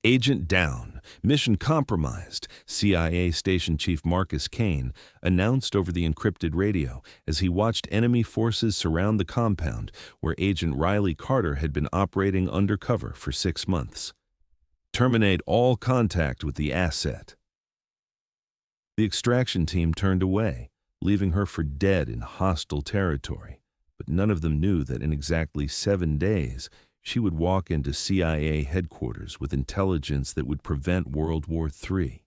Agent down. Mission compromised, CIA Station Chief Marcus Kane announced over the encrypted radio as he watched enemy forces surround the compound where Agent Riley Carter had been operating undercover for 6 months. Terminate all contact with the asset. The extraction team turned away, leaving her for dead in hostile territory, but none of them knew that in exactly 7 days, she would walk into CIA headquarters with intelligence that would prevent World War III.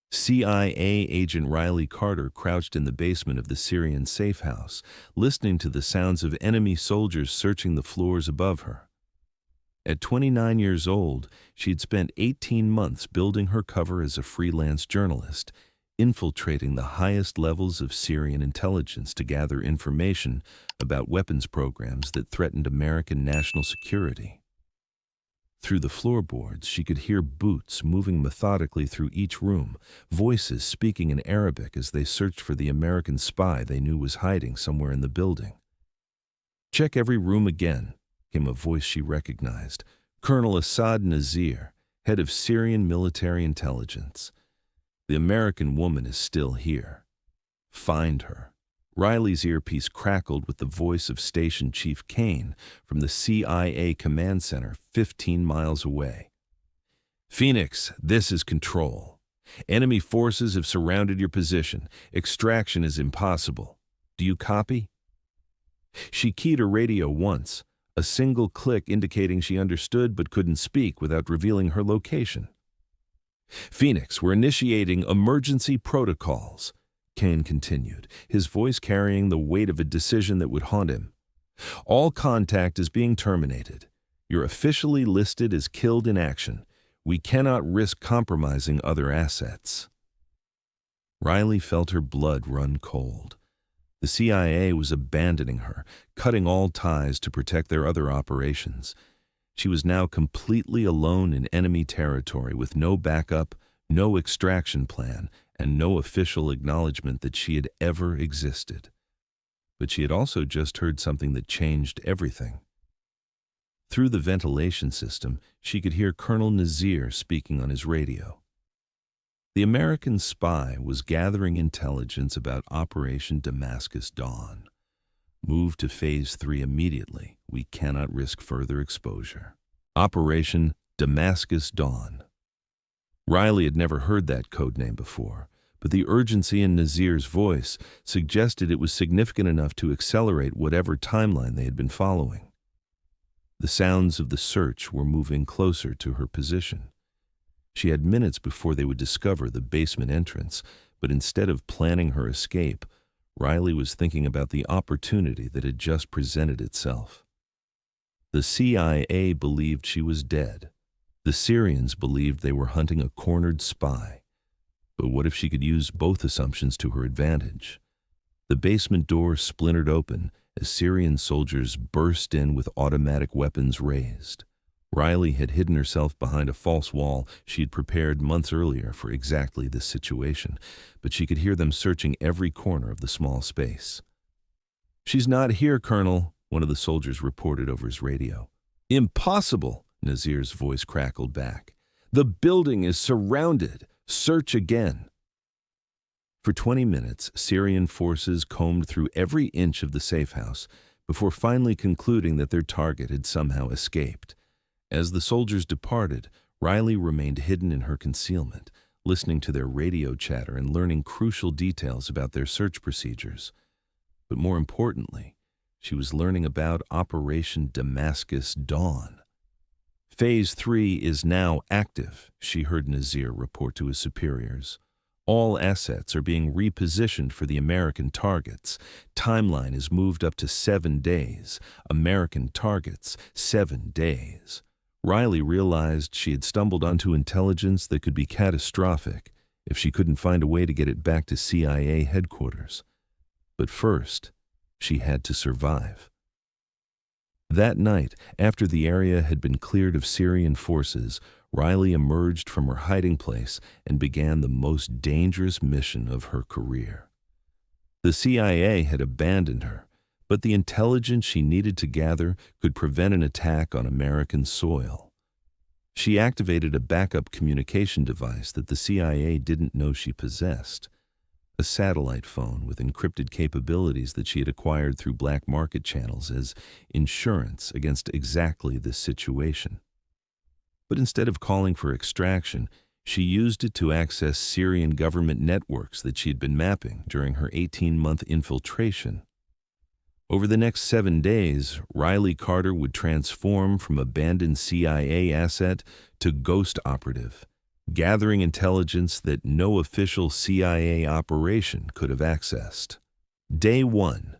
CIA agent Riley Carter crouched in the basement of the Syrian safe house, listening to the sounds of enemy soldiers searching the floors above her. At 29 years old, she'd spent 18 months building her cover as a freelance journalist, infiltrating the highest levels of Syrian intelligence to gather information about weapons programs that threatened American national security. Through the floorboards, she could hear boots moving methodically through each room, voices speaking in Arabic as they searched for the American spy they knew was hiding somewhere in the building. "Check every room again," came a voice she recognized. Colonel Assad Nazir, head of Syrian military intelligence. "The American woman is still here. Find her." Riley's earpiece crackled with the voice of Station Chief Kane from the CIA command center 15 miles away. "Phoenix, this is Control. Enemy forces have surrounded your position. Extraction is impossible. Do you copy?" She keyed her radio once, a single click indicating she understood but couldn't speak without revealing her location. "Phoenix, we're initiating emergency protocols," Kane continued, his voice carrying the weight of a decision that would haunt him. "All contact is being terminated. You're officially listed as killed in action. We cannot risk compromising other assets." Riley felt her blood run cold. The CIA was abandoning her, cutting all ties to protect their other operations. She was now completely alone in enemy territory with no backup, no extraction plan, and no official acknowledgement that she had ever existed. But she had also just heard something that changed everything. Through the ventilation system, she could hear Colonel Nazir speaking on his radio. The American spy was gathering intelligence about Operation Damascus Dawn. "Move to Phase 3 immediately. We cannot risk further exposure." Operation Damascus Dawn. Riley had never heard that codename before, but the urgency in Nazir's voice suggested it was significant enough to accelerate whatever timeline they had been following. The sounds of the search were moving closer to her position. She had minutes before they would discover the basement entrance, but instead of planning her escape, Riley was thinking about the opportunity that had just presented itself. The CIA believed she was dead. The Syrians believed they were hunting a cornered spy. But what if she could use both assumptions to her advantage? The basement door splintered open as Syrian soldiers burst in with automatic weapons raised. Riley had hidden herself behind a false wall she had prepared months earlier for exactly this situation, but she could hear them searching every corner of the small space. "She's not here, Colonel," one of the soldiers reported over his radio. "Impossible," Nazir's voice crackled back. "The building is surrounded. Search again." For 20 minutes, Syrian forces combed through every inch of the safe house before finally concluding that their target had somehow escaped. As the soldiers departed, Riley remained hidden in her concealment, listening to their radio chatter and learning crucial details about their search procedures. But more importantly, she was learning about Operation Damascus Dawn. "Phase 3 is now active," she heard Nazir report to his superiors. "All assets are being repositioned for the American targets. Timeline is moved up to 7 days. American targets, 7 days. Riley realized she had stumbled onto intelligence that could be catastrophic if she couldn't find a way to get it back to CIA headquarters. But first, she had to survive. That night, after the area had been cleared of Syrian forces, Riley emerged from her hiding place and began the most dangerous mission of her career. The CIA had abandoned her, but the intelligence she needed to gather could prevent an attack on American soil. She activated a backup communication device that the CIA didn't know she possessed, a satellite phone with encrypted capabilities that she had acquired through black market channels as insurance against exactly this situation. But instead of calling for extraction, she used it to access Syrian government networks that she had been mapping during her 18-month infiltration. Over the next 7 days, Riley Carter would transform from abandoned CIA asset to ghost operative, gathering intelligence that no official CIA operation could have accessed. Day 1.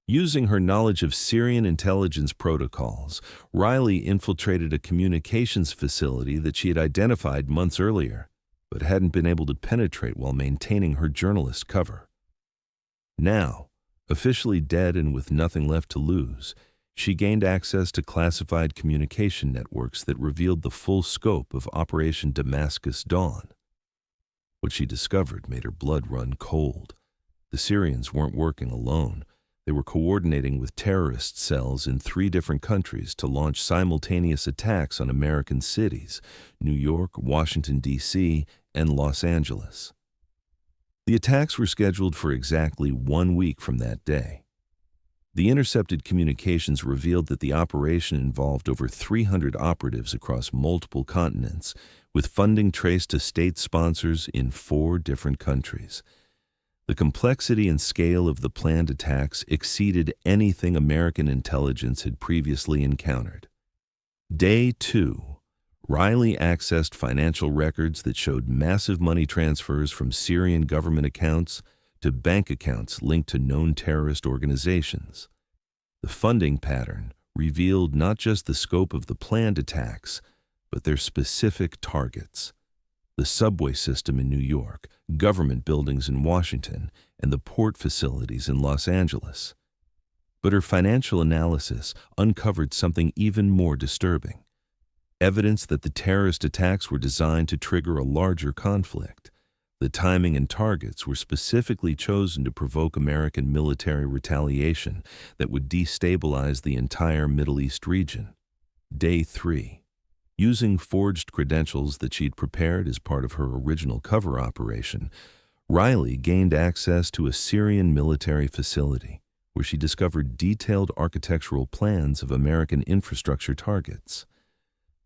Using her knowledge of Syrian intelligence protocols, Riley infiltrated a communications facility that she had identified months earlier, but hadn't been able to penetrate while maintaining her journalist cover. Now, officially dead and with nothing left to lose, she gained access to classified communication networks that revealed the full scope of Operation Damascus Dawn. What she discovered made her blood run cold. The Syrians weren't working alone. They were coordinating with terrorist cells in 3 different countries to launch simultaneous attacks on American cities: New York, Washington, D.C., and Los Angeles. The attacks were scheduled for exactly 1 week from that day. The intercepted communications revealed that the operation involved over 300 operatives across multiple continents, with funding traced to state sponsors in 4 different countries. The complexity and scale of the planned attacks exceeded anything American intelligence had previously encountered. Day 2. Riley accessed financial records that showed massive money transfers from Syrian government accounts to bank accounts linked to known terrorist organizations. The funding pattern revealed not just the scope of the planned attacks, but their specific targets: the subway system in New York, government buildings in Washington, and the port facilities in Los Angeles. But her financial analysis uncovered something even more disturbing: evidence that the terrorist attacks were designed to trigger a larger conflict. The timing and targets were specifically chosen to provoke American military retaliation that would destabilize the entire Middle East region. Day 3. Using forged credentials that she'd prepared as part of her original cover operation, Riley gained access to a Syrian military facility where she discovered detailed architectural plans of American infrastructure targets.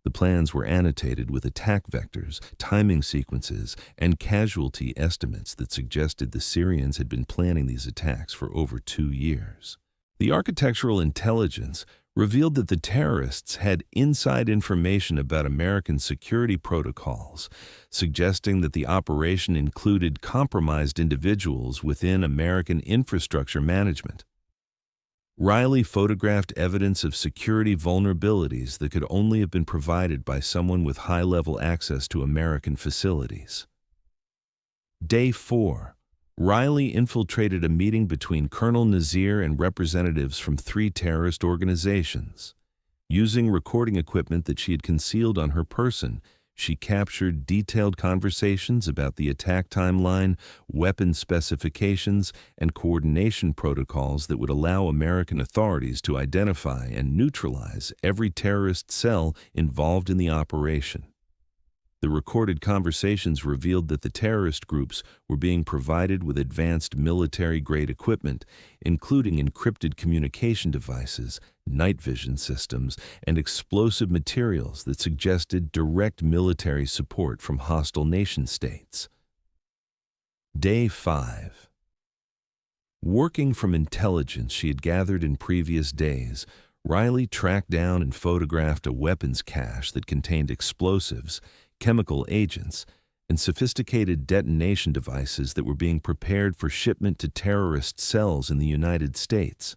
The plans were annotated with attack vectors, timing sequences, and casualty estimates that suggested the Syrians had been planning these attacks for over 2 years. The architectural intelligence revealed that the terrorists had inside information about American security protocols, suggesting that the operation included compromised individuals within American infrastructure management. Riley photographed evidence of security vulnerabilities that could only have been provided by someone with high-level access to American facilities. Day 4. Riley infiltrated a meeting between Colonel Nazir and representatives from 3 terrorist organizations. Using recording equipment that she had concealed on her person, she captured detailed conversations about the attack timeline, weapon specifications, and coordination protocols that would allow American authorities to identify and neutralize every terrorist cell involved in the operation. The recorded conversations revealed that the terrorist groups were being provided with advanced military-grade equipment, including encrypted communication devices, night vision systems, and explosive materials that suggested direct military support from hostile nation-states. Day 5. Working from intelligence she had gathered in previous days, Riley tracked down and photographed a weapons cache that contained explosives, chemical agents, and sophisticated detonation devices that were being prepared for shipment to terrorist cells in the United States.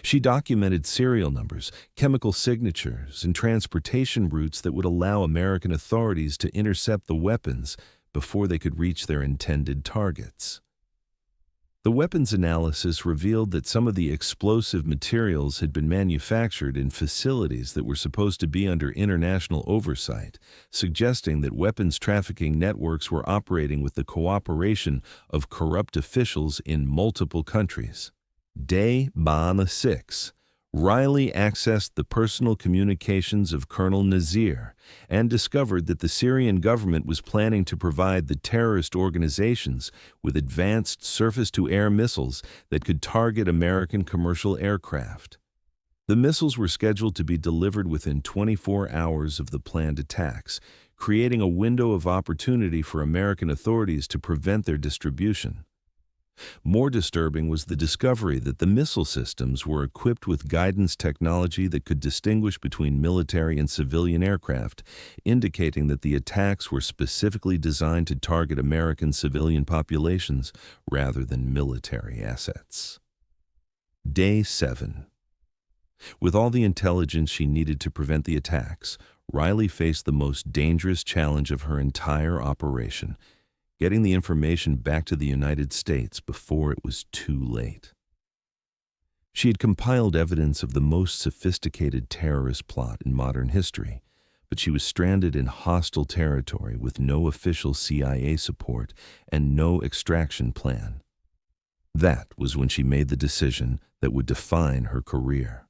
She documented serial numbers, chemical signatures, and transportation routes that would allow American authorities to intercept the weapons before they could reach their intended targets. The weapons analysis revealed that some of the explosive materials had been manufactured in facilities that were supposed to be under international oversight, suggesting that weapons trafficking networks were operating with the cooperation of corrupt officials in multiple countries. Day 6. Riley accessed the personal communications of Colonel Nazir and discovered that the Syrian government was planning to provide the terrorist organizations with advanced surface-to-air missiles that could target American commercial aircraft. The missiles were scheduled to be delivered within 24 hours of the planned attacks, creating a window of opportunity for American authorities to prevent their distribution. More disturbing was the discovery that the missile systems were equipped with guidance technology that could distinguish between military and civilian aircraft, indicating that the attacks were specifically designed to target American civilian populations rather than military assets. Day 7. With all the intelligence she needed to prevent the attacks, Riley faced the most dangerous challenge of her entire operation: getting the information back to the United States before it was too late. She had compiled evidence of the most sophisticated terrorist plot in modern history, but she was stranded in hostile territory with no official CIA support and no extraction plan. That was when she made the decision that would define her career.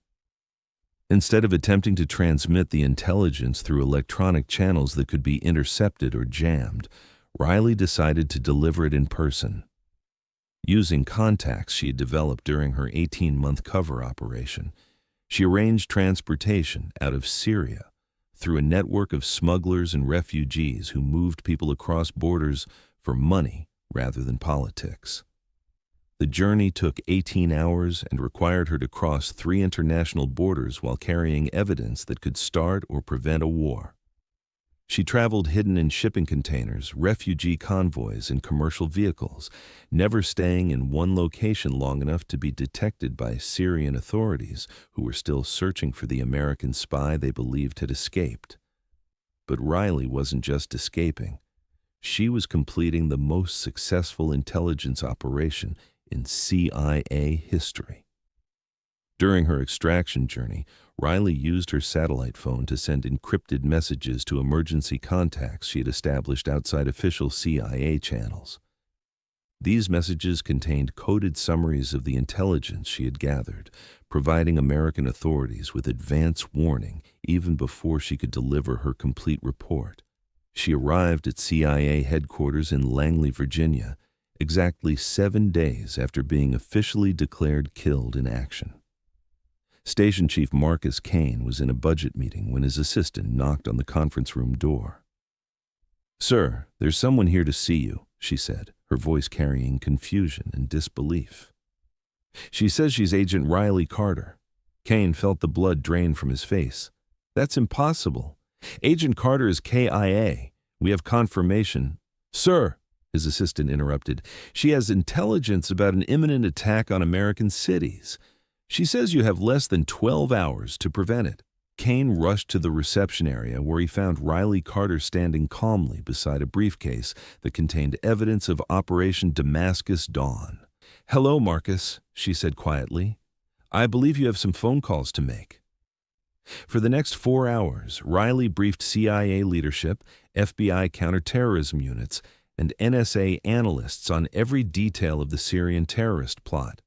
Instead of attempting to transmit the intelligence through electronic channels that could be intercepted or jammed, Riley decided to deliver it in person. Using contacts she had developed during her 18-month cover operation, she arranged transportation out of Syria through a network of smugglers and refugees who moved people across borders for money rather than politics. The journey took 18 hours and required her to cross 3 international borders while carrying evidence that could start or prevent a war. She traveled hidden in shipping containers, refugee convoys, and commercial vehicles, never staying in one location long enough to be detected by Syrian authorities who were still searching for the American spy they believed had escaped. But Riley wasn't just escaping. She was completing the most successful intelligence operation in CIA history. During her extraction journey, Riley used her satellite phone to send encrypted messages to emergency contacts she had established outside official CIA channels. These messages contained coded summaries of the intelligence she had gathered, providing American authorities with advance warning even before she could deliver her complete report. She arrived at CIA headquarters in Langley, Virginia, exactly 7 days after being officially declared killed in action. Station Chief Marcus Kane was in a budget meeting when his assistant knocked on the conference room door. "Sir, there's someone here to see you," she said, her voice carrying confusion and disbelief. "She says she's Agent Riley Carter." Kane felt the blood drain from his face. "That's impossible. Agent Carter is KIA. We have confirmation." "Sir," his assistant interrupted, "she has intelligence about an imminent attack on American cities. She says you have less than 12 hours to prevent it." Kane rushed to the reception area where he found Riley Carter standing calmly beside a briefcase that contained evidence of Operation Damascus Dawn. "Hello, Marcus," she said quietly. "I believe you have some phone calls to make." For the next 4 hours, Riley briefed CIA leadership, FBI counterterrorism units, and NSA analysts on every detail of the Syrian terrorist plot.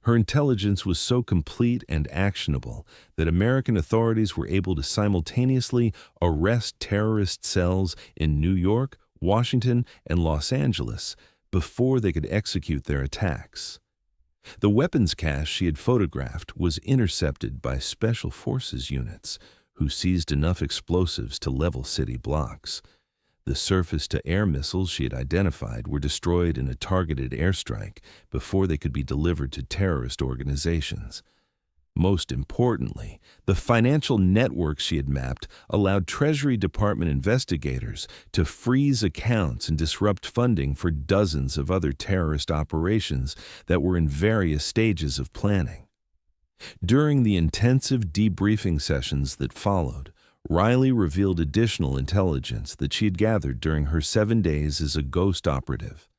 Her intelligence was so complete and actionable that American authorities were able to simultaneously arrest terrorist cells in New York, Washington, and Los Angeles before they could execute their attacks. The weapons cache she had photographed was intercepted by Special Forces units, who seized enough explosives to level city blocks. The surface-to-air missiles she had identified were destroyed in a targeted airstrike before they could be delivered to terrorist organizations. Most importantly, the financial networks she had mapped allowed Treasury Department investigators to freeze accounts and disrupt funding for dozens of other terrorist operations that were in various stages of planning. During the intensive debriefing sessions that followed, Riley revealed additional intelligence that she had gathered during her 7 days as a ghost operative.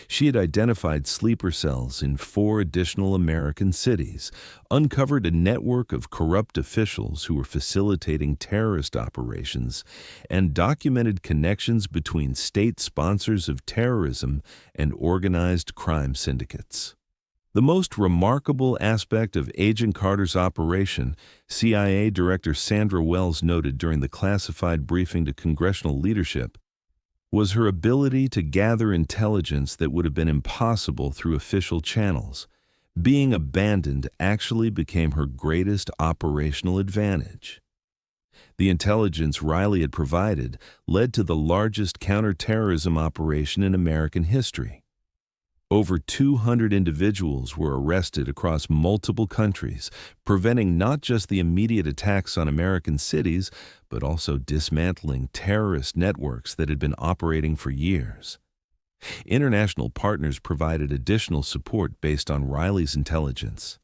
She had identified sleeper cells in 4 additional American cities, uncovered a network of corrupt officials who were facilitating terrorist operations, and documented connections between state sponsors of terrorism and organized crime syndicates. The most remarkable aspect of Agent Carter's operation, CIA Director Sandra Wells noted during the classified briefing to congressional leadership, was her ability to gather intelligence that would have been impossible through official channels. Being abandoned actually became her greatest operational advantage. The intelligence Riley had provided led to the largest counterterrorism operation in American history. Over 200 individuals were arrested across multiple countries, preventing not just the immediate attacks on American cities, but also dismantling terrorist networks that had been operating for years. International partners provided additional support based on Riley's intelligence.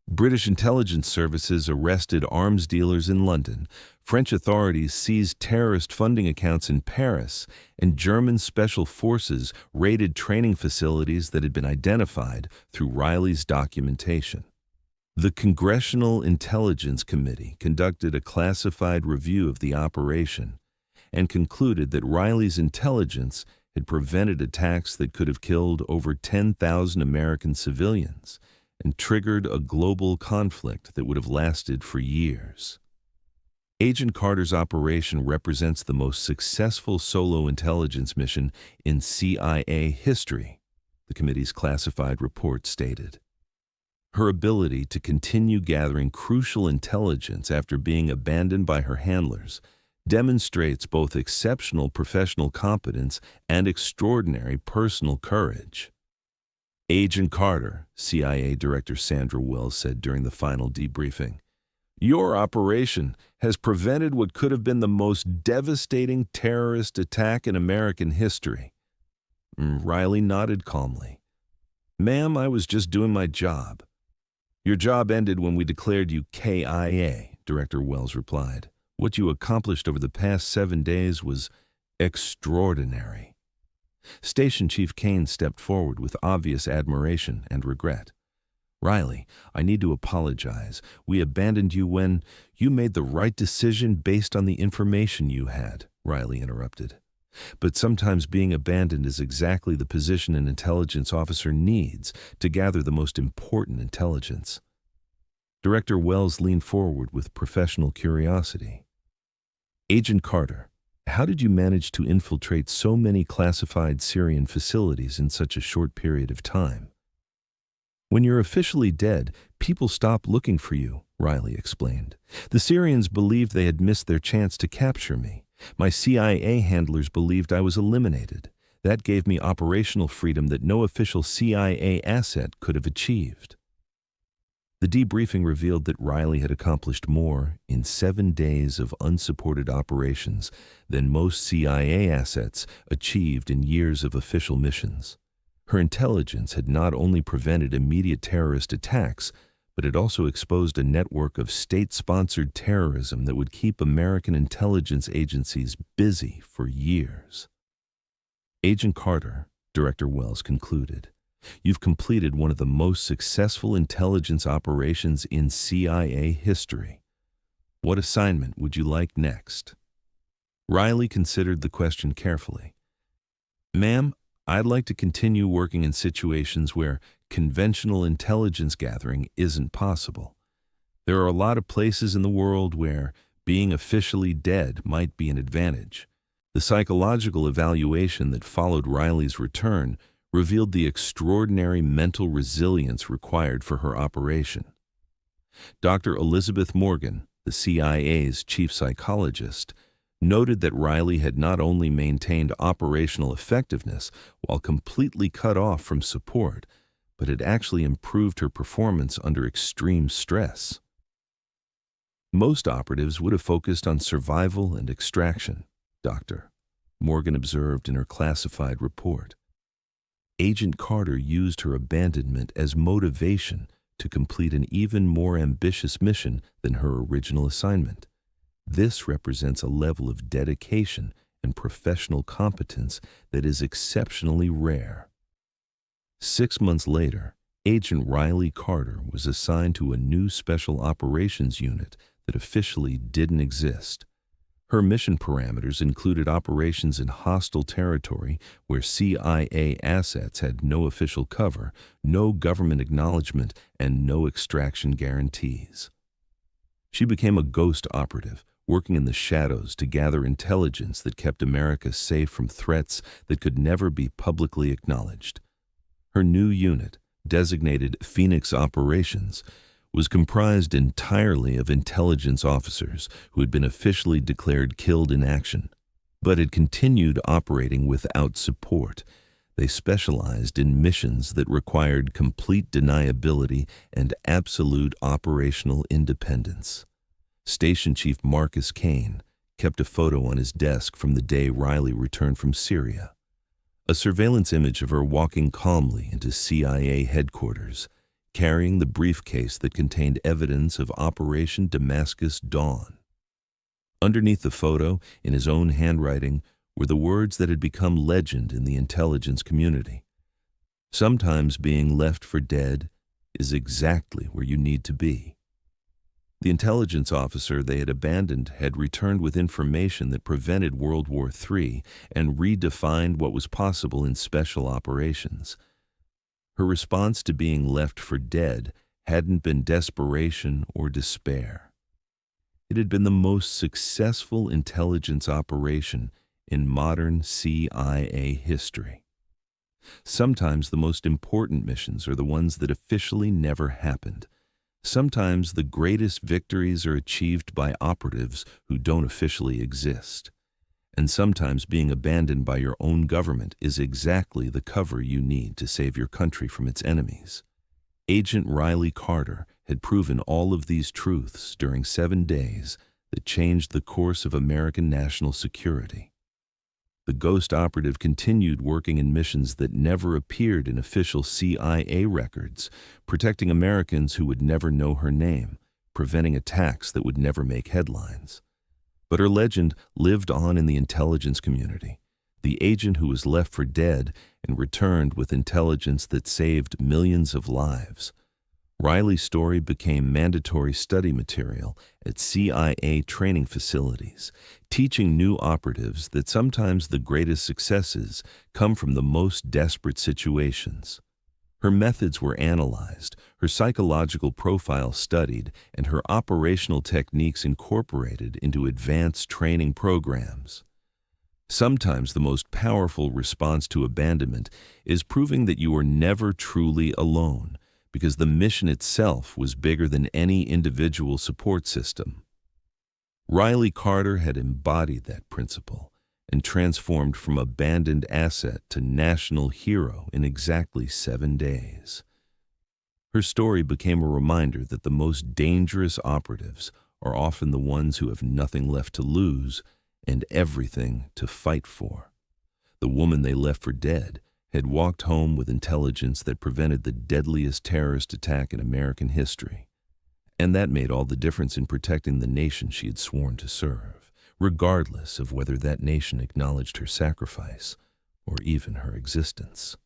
British intelligence services arrested arms dealers in London, French authorities seized terrorist funding accounts in Paris, and German special forces raided training facilities that had been identified through Riley's documentation. The Congressional Intelligence Committee conducted a classified review of the operation and concluded that Riley's intelligence had prevented attacks that could have killed over 10,000 American civilians and triggered a global conflict that would have lasted for years. Agent Carter's operation represents the most successful solo intelligence mission in CIA history, the committee's classified report stated. Her ability to continue gathering crucial intelligence after being abandoned by her handlers demonstrates both exceptional professional competence and extraordinary personal courage. Agent Carter, CIA Director Sandra Wells said during the final debriefing, "Your operation has prevented what could have been the most devastating terrorist attack in American history." Riley nodded calmly. "Ma'am, I was just doing my job." "Your job ended when we declared you KIA," Director Wells replied. "What you accomplished over the past 7 days was extraordinary." Station Chief Kane stepped forward with obvious admiration and regret. "Riley, I need to apologize. We abandoned you when you made the right decision based on the information you had," Riley interrupted. "But sometimes being abandoned is exactly the position an intelligence officer needs to gather the most important intelligence." Director Wells leaned forward with professional curiosity. "Agent Carter, how did you manage to infiltrate so many classified Syrian facilities in such a short period of time?" "When you're officially dead, people stop looking for you," Riley explained. "The Syrians believed they had missed their chance to capture me. My CIA handlers believed I was eliminated. That gave me operational freedom that no official CIA asset could have achieved." The debriefing revealed that Riley had accomplished more in 7 days of unsupported operations than most CIA assets achieved in years of official missions. Her intelligence had not only prevented immediate terrorist attacks, but it also exposed a network of state-sponsored terrorism that would keep American intelligence agencies busy for years. "Agent Carter," Director Wells concluded, "you've completed one of the most successful intelligence operations in CIA history. What assignment would you like next?" Riley considered the question carefully. "Ma'am, I'd like to continue working in situations where conventional intelligence gathering isn't possible. There are a lot of places in the world where being officially dead might be an advantage." The psychological evaluation that followed Riley's return revealed the extraordinary mental resilience required for her operation. Dr. Elizabeth Morgan, the CIA's chief psychologist, noted that Riley had not only maintained operational effectiveness while completely cut off from support, but had actually improved her performance under extreme stress. "Most operatives would have focused on survival and extraction," Dr. Morgan observed in her classified report. Agent Carter used her abandonment as motivation to complete an even more ambitious mission than her original assignment. This represents a level of dedication and professional competence that is exceptionally rare. 6 months later, Agent Riley Carter was assigned to a new Special Operations Unit that officially didn't exist. Her mission parameters included operations in hostile territory where CIA assets had no official cover, no government acknowledgement, and no extraction guarantees. She became a ghost operative, working in the shadows to gather intelligence that kept America safe from threats that could never be publicly acknowledged. Her new unit, designated Phoenix Operations, was comprised entirely of intelligence officers who had been officially declared killed in action, but had continued operating without support. They specialized in missions that required complete deniability and absolute operational independence. Station Chief Marcus Kane kept a photo on his desk from the day Riley returned from Syria. A surveillance image of her walking calmly into CIA headquarters, carrying the briefcase that contained evidence of Operation Damascus Dawn. Underneath the photo, in his own handwriting, were the words that had become legend in the intelligence community. Sometimes being left for dead is exactly where you need to be. The intelligence officer they had abandoned had returned with information that prevented World War III and redefined what was possible in special operations. Her response to being left for dead hadn't been desperation or despair. It had been the most successful intelligence operation in modern CIA history. Sometimes the most important missions are the ones that officially never happened. Sometimes the greatest victories are achieved by operatives who don't officially exist. And sometimes being abandoned by your own government is exactly the cover you need to save your country from its enemies. Agent Riley Carter had proven all of these truths during 7 days that changed the course of American national security. The ghost operative continued working in missions that never appeared in official CIA records, protecting Americans who would never know her name, preventing attacks that would never make headlines. But her legend lived on in the intelligence community, the agent who was left for dead and returned with intelligence that saved millions of lives. Riley's story became mandatory study material at CIA training facilities, teaching new operatives that sometimes the greatest successes come from the most desperate situations. Her methods were analyzed, her psychological profile studied, and her operational techniques incorporated into advanced training programs. Sometimes the most powerful response to abandonment is proving that you are never truly alone, because the mission itself was bigger than any individual support system. Riley Carter had embodied that principle and transformed from abandoned asset to national hero in exactly 7 days. Her story became a reminder that the most dangerous operatives are often the ones who have nothing left to lose and everything to fight for. The woman they left for dead had walked home with intelligence that prevented the deadliest terrorist attack in American history. And that made all the difference in protecting the nation she had sworn to serve, regardless of whether that nation acknowledged her sacrifice or even her existence.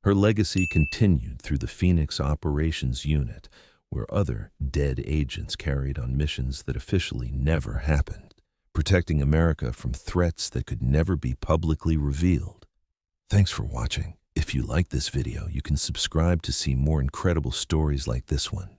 Her legacy continued through the Phoenix Operations Unit, where other dead agents carried on missions that officially never happened, protecting America from threats that could never be publicly revealed. Thanks for watching. If you like this video, you can subscribe to see more incredible stories like this one.